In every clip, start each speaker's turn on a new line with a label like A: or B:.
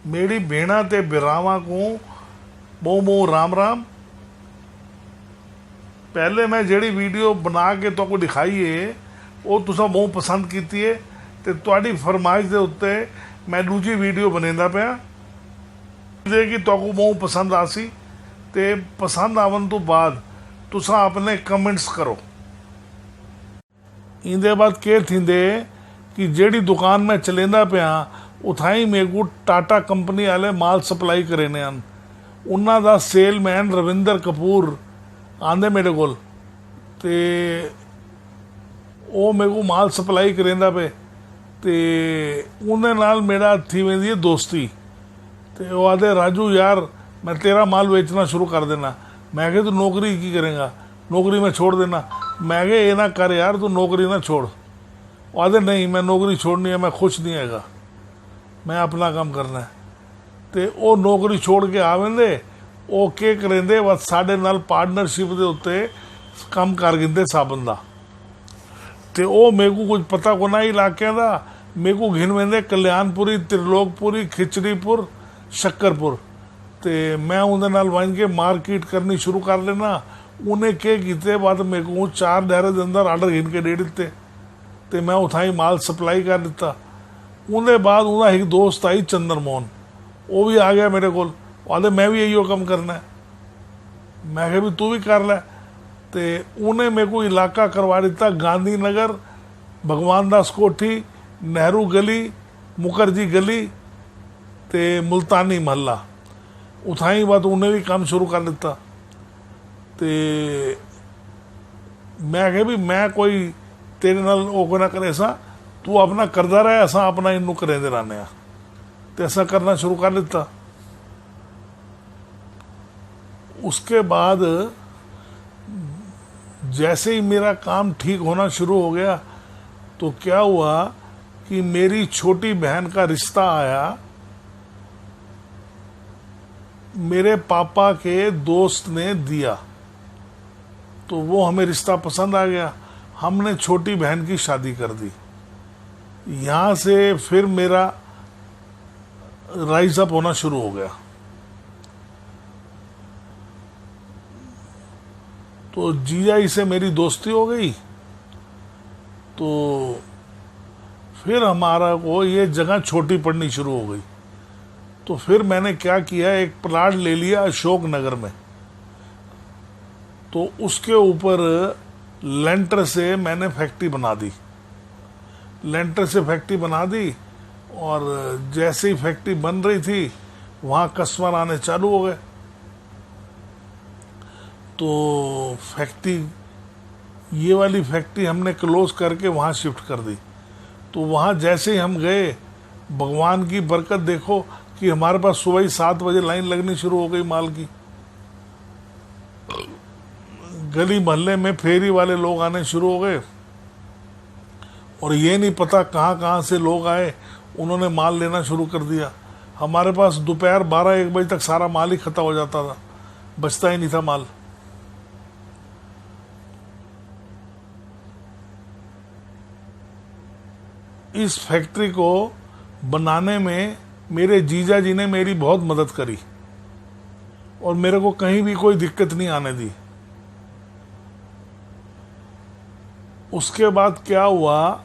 A: मेरी भेणा ते बिरावा को बहु बहु राम राम। पहले मैं जेड़ी वीडियो बना के तो दिखाई है वो तुसा बहुत पसंद की है, तो तुहाडी फरमाइश के उत्ते मैं दूजी वीडियो बनेंदा पिया कि तुहानू बहुत पसंद आसी। ते पसंद आवन तो बाद तुसा अपने कमेंट्स करो। इंदे बाद के थींदे कि जेड़ी दुकान मैं चलेंदा पिया उथाई मेरे को टाटा कंपनी वाले माल सप्लाई करेने हैं। उन्हां दा सेलमैन रविंदर कपूर आंदे मेरे कोल ते वो मेरे को माल सप्लाई करेंदा पे, ते उन्हें नाल मेरा थी वेंदी है दोस्ती। ते वो आदे राजू यार मैं तेरा माल बेचना शुरू कर देना। मैं कहा तू नौकरी की करेगा, नौकरी में छोड़ देना। मैं कहा ये ना कर यार, तू नौकरी ना छोड़। वो आदे नहीं मैं नौकरी छोड़नी है, मैं खुश नहीं हैगा, मैं अपना काम करना है। तो वो नौकरी छोड़ के आवेंदे वो के करेंदे बस साढ़े नाल पार्टनरशिप के उत्ते काम कर गिंदे साबन का। तो वो मेरे को कुछ पता को ना इलाकों का, मेरे को घिन वेंदे कल्याणपुरी, त्रिलोकपुरी, खिचड़ीपुर, शक्करपुर। तो मैं उन्हें नाल वन के मार्केट करनी शुरू कर लेना। उन्हें के कीते बाद मेरे को 4 डेरे के अंदर आर्डर घिन के दे दिते, तो मैं उठाई माल सप्लाई कर दिता। उन्हें बाद उन्हें एक दोस्त आई चंदन मोहन, वो भी आ गया मेरे को, आदे मैं भी यही काम करना है। मैं कहा भी तू भी कर लै। तो उन्हें मेरे को इलाका करवा दिता गांधीनगर, भगवान दास कोठी, नेहरू गली, मुखर्जी गली, ते मुल्तानी महल्ला। उठाई बात उन्हें भी काम शुरू कर दिता। तो मैं कहा भी मैं कोई तेरे नाल वो ना करे सा, तू अपना करदा रहे, असा अपना इनू करेंदे रहने। तो ऐसा करना शुरू कर दिता। उसके बाद जैसे ही मेरा काम ठीक होना शुरू हो गया तो क्या हुआ कि मेरी छोटी बहन का रिश्ता आया। मेरे पापा के दोस्त ने दिया, तो वो हमें रिश्ता पसंद आ गया। हमने छोटी बहन की शादी कर दी। यहाँ से फिर मेरा राइज अप होना शुरू हो गया। तो जीजाई से मेरी दोस्ती हो गई। तो फिर हमारा को ये जगह छोटी पड़नी शुरू हो गई। तो फिर मैंने क्या किया, एक प्लाट ले लिया अशोक नगर में। तो उसके ऊपर लेंटर से मैंने फैक्ट्री बना दी। लेंटर से फैक्ट्री बना दी और जैसे ही फैक्ट्री बन रही थी वहाँ कस्टमर आने चालू हो गए। तो फैक्ट्री, ये वाली फैक्ट्री हमने क्लोज करके वहाँ शिफ्ट कर दी। तो वहाँ जैसे ही हम गए, भगवान की बरकत देखो कि हमारे पास सुबह ही 7 बजे लाइन लगनी शुरू हो गई माल की। गली मोहल्ले में फेरी वाले लोग आने शुरू हो गए और ये नहीं पता कहाँ कहाँ से लोग आए, उन्होंने माल लेना शुरू कर दिया। हमारे पास दोपहर 12-1 बजे तक सारा माल ही खत्म हो जाता था, बचता ही नहीं था माल। इस फैक्ट्री को बनाने में मेरे जीजा जी ने मेरी बहुत मदद करी और मेरे को कहीं भी कोई दिक्कत नहीं आने दी। उसके बाद क्या हुआ,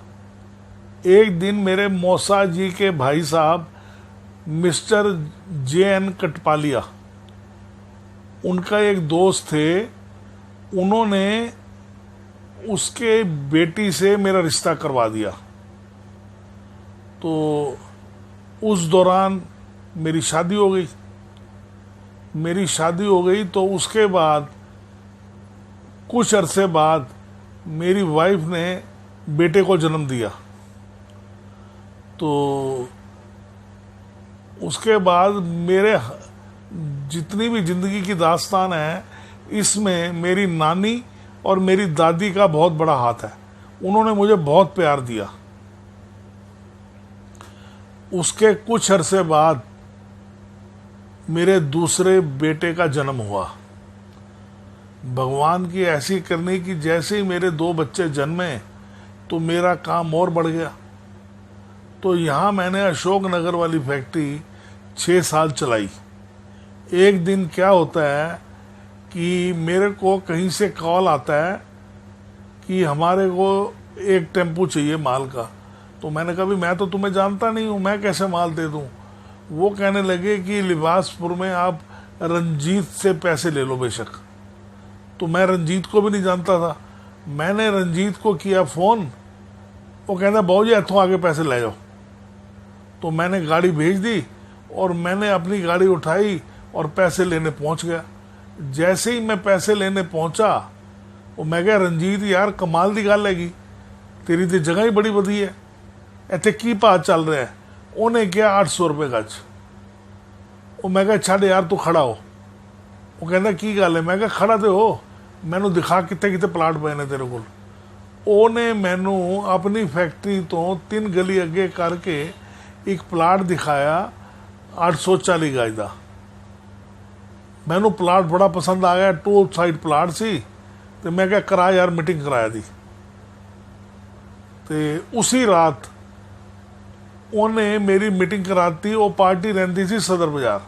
A: एक दिन मेरे मौसा जी के भाई साहब मिस्टर JN कटपालिया, उनका एक दोस्त थे, उन्होंने उसके बेटी से मेरा रिश्ता करवा दिया। तो उस दौरान मेरी शादी हो गई। मेरी शादी हो गई तो उसके बाद कुछ अरसे बाद मेरी वाइफ ने बेटे को जन्म दिया। तो उसके बाद मेरे जितनी भी ज़िंदगी की दास्तान है, इसमें मेरी नानी और मेरी दादी का बहुत बड़ा हाथ है। उन्होंने मुझे बहुत प्यार दिया। उसके कुछ अरसे बाद मेरे दूसरे बेटे का जन्म हुआ। भगवान की ऐसी करनी कि जैसे ही मेरे 2 बच्चे जन्मे तो मेरा काम और बढ़ गया। तो यहाँ मैंने अशोक नगर वाली फैक्ट्री 6 साल चलाई। एक दिन क्या होता है कि मेरे को कहीं से कॉल आता है कि हमारे को एक टेम्पो चाहिए माल का। तो मैंने कहा भी मैं तो तुम्हें जानता नहीं हूँ, मैं कैसे माल दे दूँ। वो कहने लगे कि लिबासपुर में आप रंजीत से पैसे ले लो बेशक। तो मैं रंजीत को भी नहीं जानता था। मैंने रंजीत को किया फ़ोन, वो कहता बाबू जी इतों आगे पैसे ले जाओ। तो मैंने गाड़ी भेज दी और मैंने अपनी गाड़ी उठाई और पैसे लेने पहुंच गया। जैसे ही मैं पैसे लेने पहुंचा, वो मैं कहा रंजीत यार कमाल दी गल हैगी, तेरी तो जगह ही बड़ी वधी है, इत्थे की भाव चल रहा है। उन्हें कहा 800 रुपये गज। वो मैं कहा छड़ यार तू खड़ा हो। वो कहता की गल है, मैं कहा खड़ा तो हो, मैनू दिखा कितने कितने प्लाट पे ने तेरे को। ਉਹਨੇ ਮੈਨੂੰ अपनी फैक्ट्री तो 3 गली अगे करके एक प्लाट दिखाया 840 गज का। मैनू प्लाट बड़ा पसंद आ गया, 2 साइड प्लाट सी। तो मैं क्या करा यार मीटिंग कराया दी। तो उसी रात उन्हें मेरी मीटिंग कराती। वो पार्टी रहिंदी सी सदर बाजार।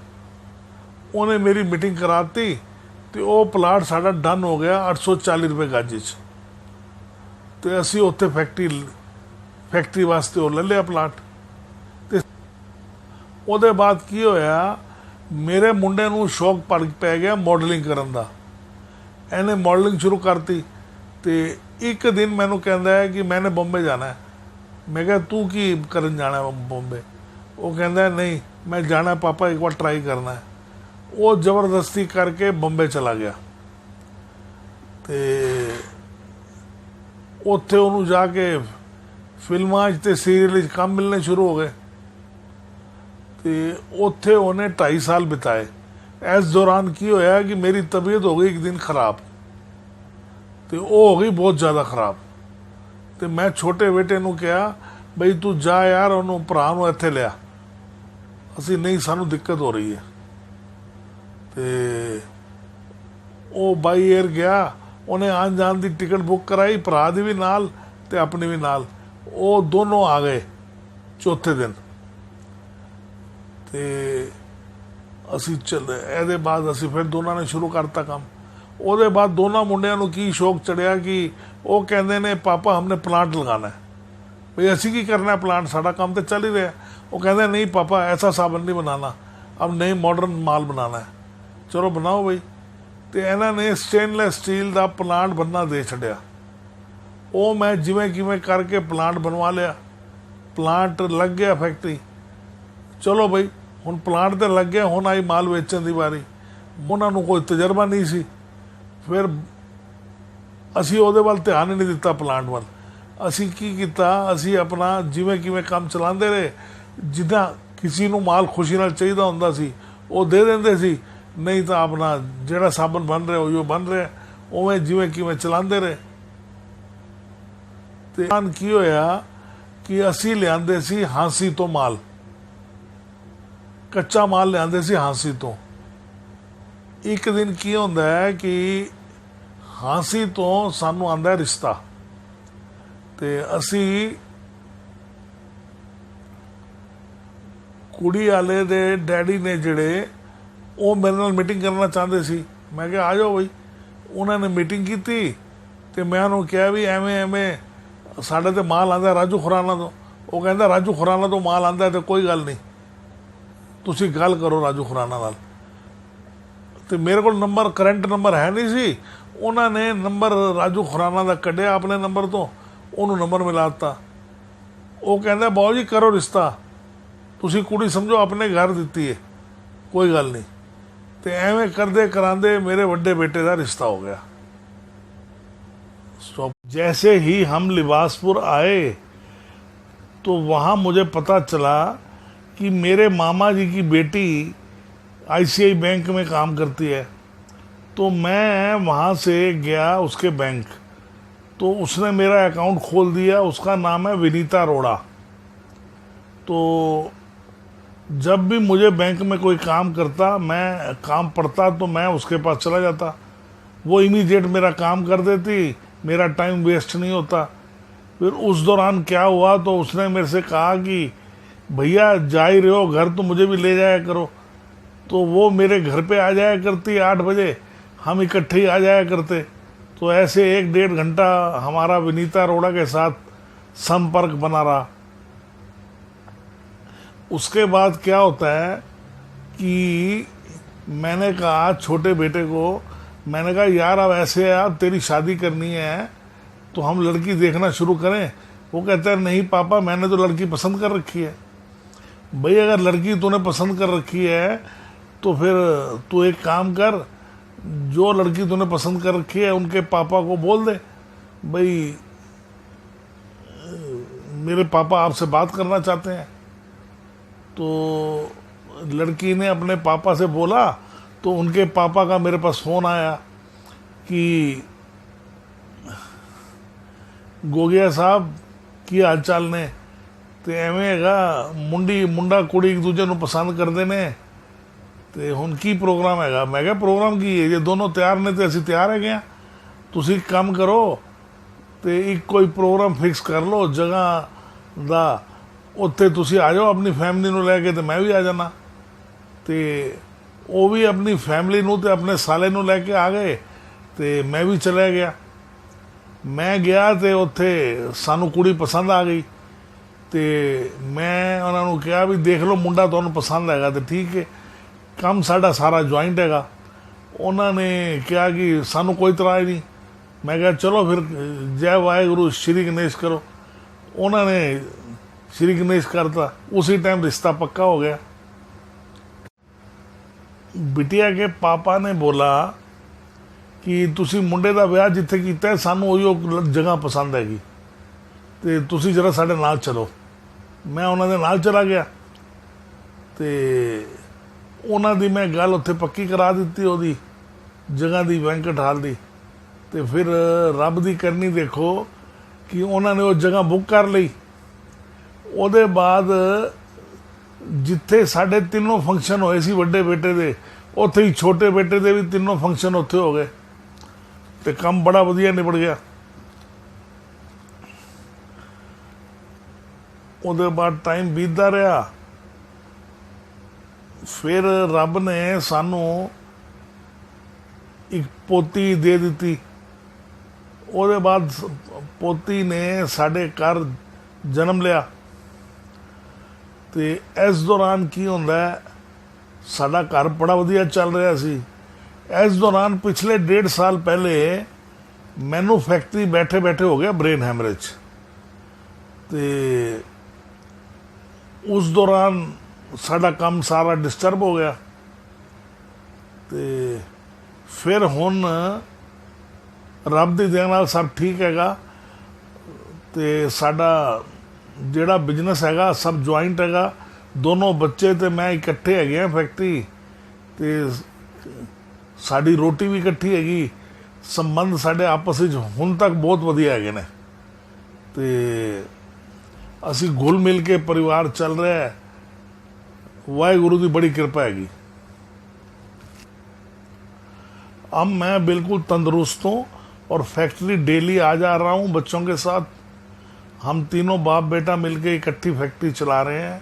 A: उन्हें मेरी मीटिंग कराती तो वो प्लाट साडा डन हो गया 840 रुपये गज च। तो असी उत्थे फैक्ट्री वास्ते वो ले लिया प्लाट। तो ਉਹਦੇ बाद की होया, मेरे मुंडे नूं शौक पै गया मॉडलिंग करन दा। ਇਹਨੇ मॉडलिंग शुरू करती। तो एक दिन मैनू कहता है कि मैंने बॉम्बे जाना है। मैं कहा तू की करन जाना है बॉम्बे। वो कहता है नहीं मैं जाना है पापा, एक बार ट्राई करना है। वो ज़बरदस्ती करके बॉम्बे चला गया। तो उत्थे उन्होंने जाके फिल्मां ते सीरियल काम मिलने शुरू हो गए। तो उत्थे उन्हें 2.5 साल बिताए। इस दौरान की होया कि मेरी तबीयत हो गई एक दिन खराब। तो वो हो गई बहुत ज़्यादा खराब। तो मैं छोटे बेटे नूं कहा बई तू जा यार उन्होंने भरा नूं इत्थे लिया, असी नहीं सानू दिक्कत हो रही है। तो वो बाई एयर गया, उन्हें आन जान की टिकट बुक कराई, भरा दी भी नाल ते अपनी भी नाल। वो दोनों आ गए चौथे दिन। तो असी चल ए बाद असी फिर दोनों ने शुरू करता काम। ਉਹਦੇ बाद दोनों मुंडियां नूं की शौक चढ़िया कि वो कहते ने पापा हमने प्लांट लगाना है। भाई असी की करना है प्लांट, साडा काम तो चल ही रहा है। वो कहते नहीं पापा ऐसा साबन नहीं बनाना, अब नई मॉडर्न माल बनाना है। चलो बनाओ भाई। तो इन्होंने स्टेनलैस स्टील का प्लांट बनना दे छड़िया। वो मैं जिमें किमें करके प्लांट बनवा लिया। प्लांट लग गया फैक्ट्री। चलो भाई हुण प्लांट तो लग गया, हुण आई माल वेचण की वारी। उन्होंने कोई तजर्बा नहीं सी। फिर असी ਉਹਦੇ ਵੱਲ ध्यान ही नहीं दिता प्लांट ਵੱਲ। असी की किया, असी अपना जिमें किमें काम चलाते रहे। जिदा किसी ਨੂੰ माल खुशी ਨਾਲ ਚਾਹੀਦਾ ਹੁੰਦਾ ਸੀ ਉਹ ਦੇ ਦਿੰਦੇ ਸੀ, नहीं तो अपना ਜਿਹੜਾ साबन बन रहा ਉਹ बन रहा, उवें जिमें किमें चलाते रहे। तो की होया कि असी लियाते सी हांसी तो माल, कच्चा माल लियाते सी हांसी तो। एक दिन की होंदा है कि हांसी तो सानू आंदा है रिश्ता। तो असी कुड़ी वाले दे डैडी ने जिहड़े वो मेरे नाल मीटिंग करना चाहते सी। मैं कहा आ जाओ भाई। उन्होंने मीटिंग की। तो मैं उन्होंने कहा भी एवें एवें साढ़े तो माल आंदा राजू खुराना तो। वो कहता राजू खुराना तो माल आंदा तो कोई गल नहीं, तुसी गल करो राजू खुराना नाल। तो मेरे को नंबर करंट नंबर है नहीं सी। उन्होंने नंबर राजू खुराना का कढ़िया अपने नंबर तो, उन्होंने नंबर मिला दिता। वो कहता बाबू जी करो रिश्ता, तुसी कुड़ी समझो अपने घर दी है, कोई गल नहीं। तो एवें करते करांदे मेरे वड्डे बेटे का रिश्ता हो गया। जैसे ही हम लिबासपुर आए तो वहाँ मुझे पता चला कि मेरे मामा जी की बेटी आईसीआई बैंक में काम करती है। तो मैं वहाँ से गया उसके बैंक। तो उसने मेरा अकाउंट खोल दिया। उसका नाम है विनीता अरोड़ा। तो जब भी मुझे बैंक में कोई काम करता, मैं काम पड़ता तो मैं उसके पास चला जाता। वो इमीडिएट मेरा काम कर देती, मेरा टाइम वेस्ट नहीं होता। फिर उस दौरान क्या हुआ तो उसने मेरे से कहा कि भैया जा ही रहे हो घर तो मुझे भी ले जाया करो। तो वो मेरे घर पे आ जाया करती 8 बजे, हम इकट्ठे ही आ जाया करते। तो ऐसे 1-1.5 घंटा हमारा विनीता अरोड़ा के साथ संपर्क बना रहा। उसके बाद क्या होता है कि मैंने कहा छोटे बेटे को, मैंने कहा यार अब ऐसे है, यार तेरी शादी करनी है तो हम लड़की देखना शुरू करें। वो कहता है नहीं पापा मैंने तो लड़की पसंद कर रखी है। भाई अगर लड़की तूने पसंद कर रखी है तो फिर तू एक काम कर, जो लड़की तूने पसंद कर रखी है उनके पापा को बोल दे भाई मेरे पापा आपसे बात करना चाहते हैं। तो लड़की ने अपने पापा से बोला तो उनके पापा का मेरे पास फ़ोन आया कि गोगिया साहब की हाल चाल ने, तो एवें हैगा मुंडा कुड़ी एक दूजे ਨੂੰ पसंद करते ने ਤੇ ਹੁਣ ਕੀ ਪ੍ਰੋਗਰਾਮ ਹੈਗਾ। ਮੈਂ ਕਿਹਾ ਪ੍ਰੋਗਰਾਮ ਕੀ ਹੈ, ਜੇ ਦੋਨੋਂ ਤਿਆਰ ਨੇ ਤੇ ਅਸੀਂ ਤਿਆਰ ਹੈਗੇ ਆ। ਤੁਸੀਂ ਕੰਮ ਕਰੋ ਤੇ ਇੱਕ ਕੋਈ ਪ੍ਰੋਗਰਾਮ ਫਿਕਸ ਕਰ ਲਓ ਜਗ੍ਹਾ ਦਾ, ਉੱਥੇ ਤੁਸੀਂ ਆ ਜਾਓ ਆਪਣੀ ਫੈਮਿਲੀ ਨੂੰ ਲੈ ਕੇ ਤੇ ਮੈਂ ਵੀ ਆ ਜਾਣਾ। ਤੇ ਉਹ ਵੀ ਆਪਣੀ ਫੈਮਿਲੀ ਨੂੰ ਤੇ ਆਪਣੇ ਸਾਲੇ ਨੂੰ ਲੈ ਕੇ ਆ ਗਏ ਤੇ ਮੈਂ ਵੀ ਚਲਿਆ ਗਿਆ। ਮੈਂ ਗਿਆ ਤੇ ਉੱਥੇ ਸਾਨੂੰ ਕੁੜੀ ਪਸੰਦ ਆ ਗਈ ਤੇ ਮੈਂ ਉਹਨਾਂ ਨੂੰ ਕਿਹਾ ਵੀ ਦੇਖ ਲਓ ਮੁੰਡਾ ਤੁਹਾਨੂੰ ਪਸੰਦ ਹੈਗਾ ਤੇ ਠੀਕ ਹੈ, ਕੰਮ ਸਾਡਾ ਸਾਰਾ ਜੁਆਇੰਟ ਹੈਗਾ। ਉਹਨਾਂ ਨੇ ਕਿਹਾ ਕਿ ਸਾਨੂੰ ਕੋਈ ਇਤਰਾਜ਼ ਨਹੀਂ। ਮੈਂ ਕਿਹਾ ਚਲੋ ਫਿਰ ਜੈ ਵਾਹਿਗੁਰੂ ਸ਼੍ਰੀ ਗਣੇਸ਼ ਕਰੋ। ਉਹਨਾਂ ਨੇ ਸ਼੍ਰੀ गणेश करता, उसी टाइम रिश्ता पक्का हो गया। बिटिया के पापा ने बोला कि तुसी मुंडे दा विआह जिथे कीता है सानू उहियो जगह पसंद हैगी ते तुसी जरा साडे नाल चलो। मैं उन्हां दे नाल चला गया ते उन्हां दी मैं गल उत्थे पक्की करा दित्ती ओदी जगह दी बैंकट हाल दी। ते फिर रब दी करनी देखो कि उन्हां ने वो जगह बुक कर लई। ਉਹਦੇ ਬਾਅਦ ਜਿੱਥੇ ਸਾਡੇ ਤਿੰਨੋਂ ਫੰਕਸ਼ਨ ਹੋਏ ਸੀ ਵੱਡੇ ਬੇਟੇ ਦੇ, ਉੱਥੇ ਹੀ ਛੋਟੇ ਬੇਟੇ ਦੇ ਵੀ ਤਿੰਨੋਂ ਫੰਕਸ਼ਨ ਉੱਥੇ ਹੋ ਗਏ ਤੇ ਕੰਮ ਬੜਾ ਵਧੀਆ ਨਿਬੜ ਗਿਆ। ਉਹਦੇ ਬਾਅਦ ਟਾਈਮ ਬੀਤਦਾ ਰਿਹਾ। ਫਿਰ ਰੱਬ ਨੇ ਸਾਨੂੰ ਇੱਕ ਪੋਤੀ ਦੇ ਦਿੱਤੀ। ਉਹਦੇ ਬਾਅਦ ਪੋਤੀ ਨੇ ਸਾਡੇ ਘਰ ਜਨਮ ਲਿਆ। ਤੇ ਇਸ ਦੌਰਾਨ ਕੀ ਹੁੰਦਾ, ਸਾਡਾ ਘਰ ਬੜਾ ਵਧੀਆ ਚੱਲ ਰਿਹਾ ਸੀ। ਇਸ ਦੌਰਾਨ ਪਿਛਲੇ 1.5 ਸਾਲ ਪਹਿਲੇ ਮੈਨੂੰ ਫੈਕਟਰੀ ਬੈਠੇ ਬੈਠੇ ਹੋ ਗਿਆ ਬ੍ਰੇਨ ਹੈਮਰੇਜ। ਤੇ ਉਸ ਦੌਰਾਨ ਸਾਡਾ ਕੰਮ ਸਾਰਾ ਡਿਸਟਰਬ ਹੋ ਗਿਆ। ਤੇ ਫਿਰ ਹੁਣ ਰੱਬ ਦੀ ਦਇਆ ਨਾਲ ਸਭ ਠੀਕ ਹੈਗਾ ਤੇ ਸਾਡਾ ਜਿਹੜਾ ਬਿਜ਼ਨਸ ਹੈਗਾ ਸਭ ਜੁਆਇੰਟ ਹੈਗਾ। ਦੋਨੋਂ ਬੱਚੇ ਤੇ ਮੈਂ ਇਕੱਠੇ ਹੈਗੇ ਆ ਫੈਕਟਰੀ ਤੇ ਸਾਡੀ ਰੋਟੀ ਵੀ ਇਕੱਠੀ ਹੈਗੀ। ਸੰਬੰਧ ਸਾਡੇ ਆਪਸ ਵਿੱਚ ਹੁਣ ਤੱਕ ਬਹੁਤ ਵਧੀਆ ਹੈਗੇ ਨੇ ਤੇ ਅਸੀਂ ਘੁਲ ਮਿਲ ਕੇ ਪਰਿਵਾਰ ਚੱਲ ਰਿਹਾ ਹੈ। ਵਾਹਿਗੁਰੂ ਦੀ बड़ी कृपा हैगी। अब मैं बिल्कुल तंदुरुस्त हूँ और फैक्ट्री डेली आ जा रहा हूँ बच्चों के साथ। हम तीनों बाप बेटा मिलके इकट्ठी फैक्ट्री चला रहे हैं।